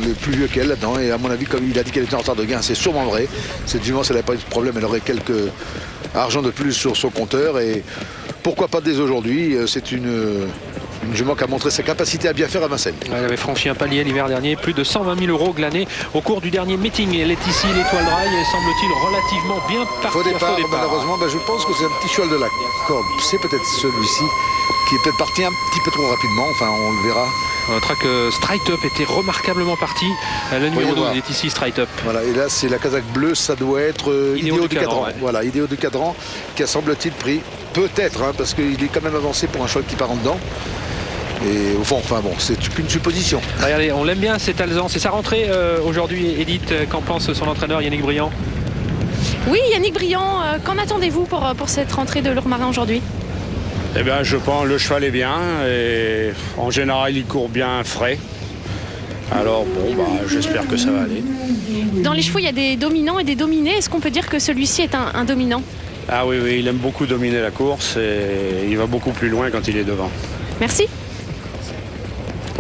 le plus vieux qu'elle là-dedans. Et à mon avis, comme il a dit qu'elle était en retard de gain, c'est sûrement vrai. Cette jument, si elle n'avait pas eu de problème, elle aurait quelques argent de plus sur son compteur. Et pourquoi pas dès aujourd'hui. C'est une jument qui a montré sa capacité à bien faire à Vincennes. Elle avait franchi un palier l'hiver dernier, plus de 120 000 € glanés au cours du dernier meeting. Elle est ici, l'Étoile Draille, et semble-t-il relativement bien partie. Faux départ, malheureusement, je pense que c'est un petit cheval de la corde. C'est peut-être celui-ci qui est peut-être parti un petit peu trop rapidement. Enfin, on le verra. On notera que Straight Up était remarquablement parti. Le numéro 12 est ici, Straight Up. Voilà, et là, c'est la casaque bleue. Ça doit être Idéo du Cadran. Ouais. Voilà, Idéo du Cadran qui a semble-t-il pris. Peut-être, parce qu'il est quand même avancé pour un cheval qui part en dedans. Et au fond, enfin bon, c'est qu'une supposition. Regardez, on l'aime bien cet Alzan. C'est sa rentrée aujourd'hui, Edith. Qu'en pense son entraîneur Yannick Briand? Oui, Yannick Briand, qu'en attendez-vous pour cette rentrée de Lourmarin aujourd'hui? Eh bien, je pense que le cheval est bien et en général, il court bien frais. Alors bon, j'espère que ça va aller. Dans les chevaux, il y a des dominants et des dominés. Est-ce qu'on peut dire que celui-ci est un dominant? Ah oui, il aime beaucoup dominer la course et il va beaucoup plus loin quand il est devant. Merci.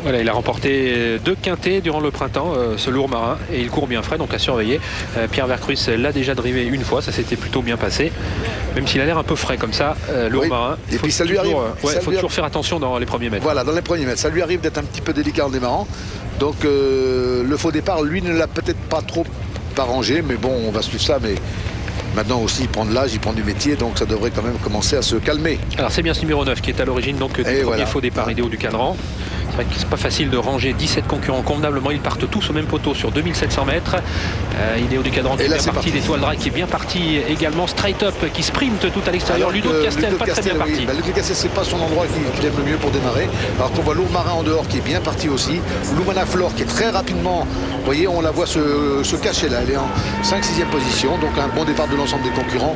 Voilà, il a remporté 2 quintés durant le printemps, ce Lourmarin, et il court bien frais, donc à surveiller. Pierre Vercruis l'a déjà drivé une fois, ça s'était plutôt bien passé, même s'il a l'air un peu frais comme ça, Lourmarin. Et puis ça lui arrive. Il faut toujours faire attention dans les premiers mètres. Voilà, dans les premiers mètres, ça lui arrive d'être un petit peu délicat en démarrant. Donc le faux départ, lui, ne l'a peut-être pas trop arrangé, mais bon, on va suivre ça. Mais maintenant aussi, il prend de l'âge, il prend du métier, donc ça devrait quand même commencer à se calmer. Alors c'est bien ce numéro 9 qui est à l'origine donc du premier faux départ Idéo du Cadran. C'est vrai que c'est pas facile de ranger 17 concurrents convenablement. Ils partent tous au même poteau sur 2700 mètres. Idéo du Cadran qui est bien parti, l'Étoile Draille qui est bien parti également, Straight Up qui sprinte tout à l'extérieur, Ludo de Castel pas très bien parti. Ludo de Castel, c'est pas son endroit qu'il aime le mieux pour démarrer. Alors qu'on voit Lourmarin en dehors qui est bien parti aussi. Lumana Flore qui est très rapidement, vous voyez, on la voit se cacher là. Elle est en 5-6e position, donc un bon départ de l'ensemble des concurrents.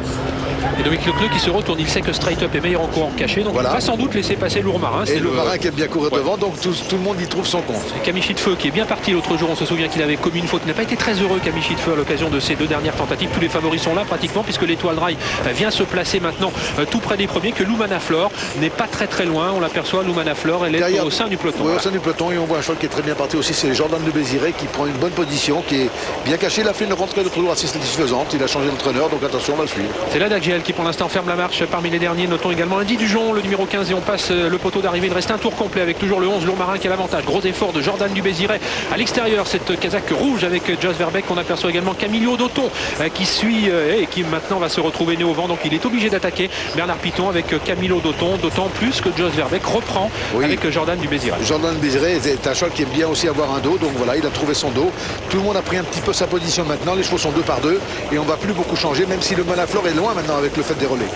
Et Dominique Leclerc qui se retourne, il sait que Straight Up est meilleur en courant caché, donc voilà. Il va sans doute laisser passer Lourmarin. Et Lourmarin qui aime bien courir devant, donc tout le monde y trouve son compte. Camille Chitefeu qui est bien parti l'autre jour, on se souvient qu'il avait commis une faute, il n'a pas été très heureux Camille Chitefeu à l'occasion de ces 2 dernières tentatives. Tous les favoris sont là pratiquement, puisque l'Étoile Draille vient se placer maintenant tout près des premiers, que Lumana Flore n'est pas très loin, on l'aperçoit, Lumana Flore, elle est au sein du peloton. Oui, au sein du peloton, et on voit un cheval qui est très bien parti aussi, c'est Jordan de Béziré qui prend une bonne position, qui est bien caché. Il a fait une rentrée de tour assez satisfaisante, il a changé d'entraîneur, donc attention, on va le suivre. C'est la Dagiel qui pour l'instant ferme la marche parmi les derniers. Notons également Indy Dujon, le numéro 15, et on passe le poteau d'arrivée. Il reste un tour complet avec toujours le 11 Lourmarin qui a l'avantage. Gros effort de Jordan Dubéziret à l'extérieur, cette casaque rouge avec Jos Verbeek. On aperçoit également Camillo Dauton qui suit et qui maintenant va se retrouver né au vent, donc il est obligé d'attaquer Bernard Piton avec Camillo Dauton, d'autant plus que Jos Verbeek reprend avec Jordan Dubéziret. Jordan Dubéziret est un cheval qui aime bien aussi avoir un dos, donc voilà, il a trouvé son dos. Tout le monde a pris un petit peu sa position maintenant, les chevaux sont 2 par 2 et on va plus beaucoup changer, même si le Manaflore est loin maintenant avec le fait des relais.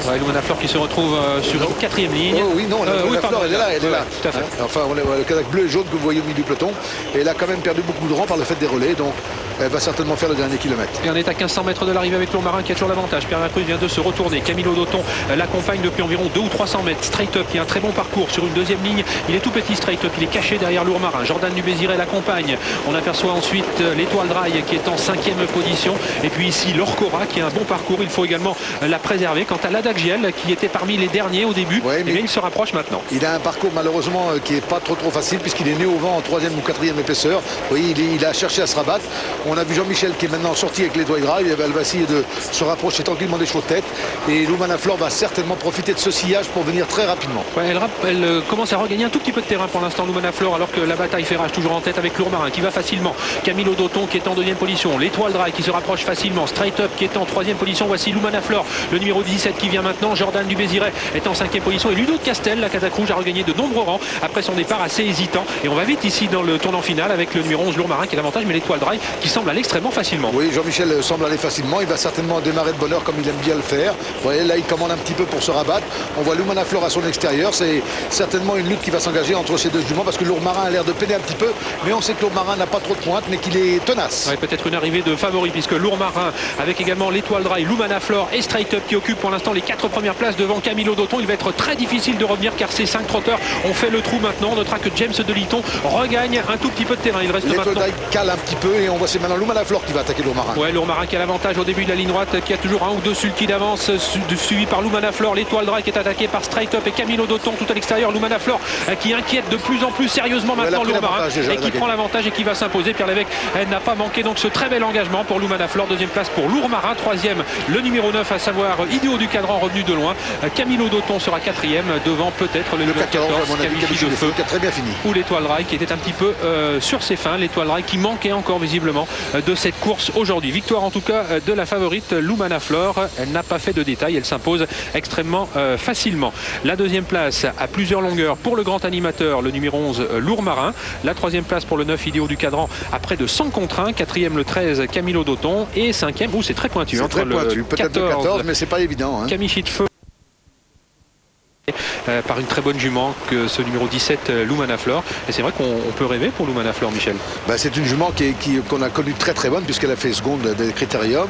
Ouais, Lumana Flore qui se retrouve sur une 4e ligne. Oh, oui, non, la Flore, elle est là, elle est là. Tout à fait. Enfin, le casaque bleu et jaune que vous voyez au milieu du peloton. Et elle a quand même perdu beaucoup de rang par le fait des relais, donc elle va certainement faire le dernier kilomètre. Et on est à 1500 mètres de l'arrivée avec Lourmarin qui a toujours l'avantage. Pierre Vercruis vient de se retourner. Camillo Dauton l'accompagne depuis environ 200 ou 300 mètres. Straight Up qui a un très bon parcours sur une 2e ligne. Il est tout petit, Straight Up, il est caché derrière Lourmarin. Jordan Dubéziret l'accompagne. On aperçoit ensuite l'Étoile Draille qui est en 5e position. Et puis ici l'Orcora qui a un bon parcours. Il faut également la préserver. Quant à l'Adagiel qui était parmi les derniers au début, mais il se rapproche maintenant. Il a un parcours malheureusement qui n'est pas trop facile puisqu'il est né au vent en 3e ou 4e épaisseur. Vous voyez, il a cherché à se rabattre. On a vu Jean-Michel qui est maintenant sorti avec l'Étoile Draille. Elle va essayer de se rapprocher tranquillement des chevaux de tête. Et Lumana Flore va certainement profiter de ce sillage pour venir très rapidement. Ouais, elle commence à regagner un tout petit peu de terrain pour l'instant, Lumana Flore, alors que la bataille fait rage toujours en tête avec Lourmarin qui va facilement. Camillo Dauton qui est en 2e position. L'Étoile Draille qui se rapproche facilement. Straight Up qui est en 3e position. Voici Lumana Flore, le numéro 17 qui vient maintenant. Jordan Dubéziret est en 5e position. Et Ludo de Castel, la casaque rouge, a regagné de nombreux rangs après son départ assez hésitant. Et on va vite ici dans le tournant final avec le numéro 11 Lourmarin qui est l'avantage, mais l'Étoile Draille qui semble aller extrêmement facilement. Oui, Jean-Michel semble aller facilement. Il va certainement démarrer de bonne heure comme il aime bien le faire. Vous voyez, là, il commande un petit peu pour se rabattre. On voit Lumana Flore à son extérieur. C'est certainement une lutte qui va s'engager entre ces 2 juments parce que Lourmarin a l'air de peiner un petit peu. Mais on sait que Lourmarin n'a pas trop de pointe, mais qu'il est tenace. Ouais, peut-être une arrivée de favori puisque Lourmarin avec également l'Étoile Draille, Lumana Flore et Straight Up qui occupent pour l'instant les 4 premières places devant Camillo Dauton. Il va être très difficile de revenir car ces 5 trotteurs ont fait le trou maintenant. On notera que James Deliton regagne un tout petit peu de terrain. Il reste maintenant. L'Étoile Draille cale un petit peu et on voit ses maintenant Loumanaflore qui va attaquer Lourmarin. Ouais, Lourmarin qui a l'avantage au début de la ligne droite, qui a toujours un ou deux sulky d'avance, suivi par Loumanaflore. L'Étoile Dry qui est attaqué par Straight Up et Camilo Doton tout à l'extérieur. Loumanaflore qui inquiète de plus en plus sérieusement maintenant Lourmarin et qui prend l'avantage et qui va s'imposer. Pierre Lévesque n'a pas manqué donc ce très bel engagement pour Loumanaflore. Deuxième place pour Lourmarin, troisième le numéro 9, à savoir Idio du Cadran, revenu de loin. Camilo Doton sera quatrième devant peut-être le numéro 14, Camichi de Feu, qui a très bien fini. ou l'Étoile Dry qui était un petit peu sur ses fins. L'Étoile Dry qui manquait encore visiblement de cette course aujourd'hui. Victoire en tout cas de la favorite Loumanaflore. Elle n'a pas fait de détails, elle s'impose extrêmement facilement. La deuxième place à plusieurs longueurs pour le grand animateur, le numéro 11 Lourmarin. La troisième place pour le 9 Idio du Cadran à près de 100 contre 1. Quatrième le 13 Camilo Doton et cinquième, c'est très pointu, entre le 14 mais c'est pas évident. Camichi de Feu par une très bonne jument que ce numéro 17 Loumanaflore. Et c'est vrai qu'on peut rêver pour Loumanaflore, Michel. C'est une jument qu'on a connue très très bonne puisqu'elle a fait seconde des critériums.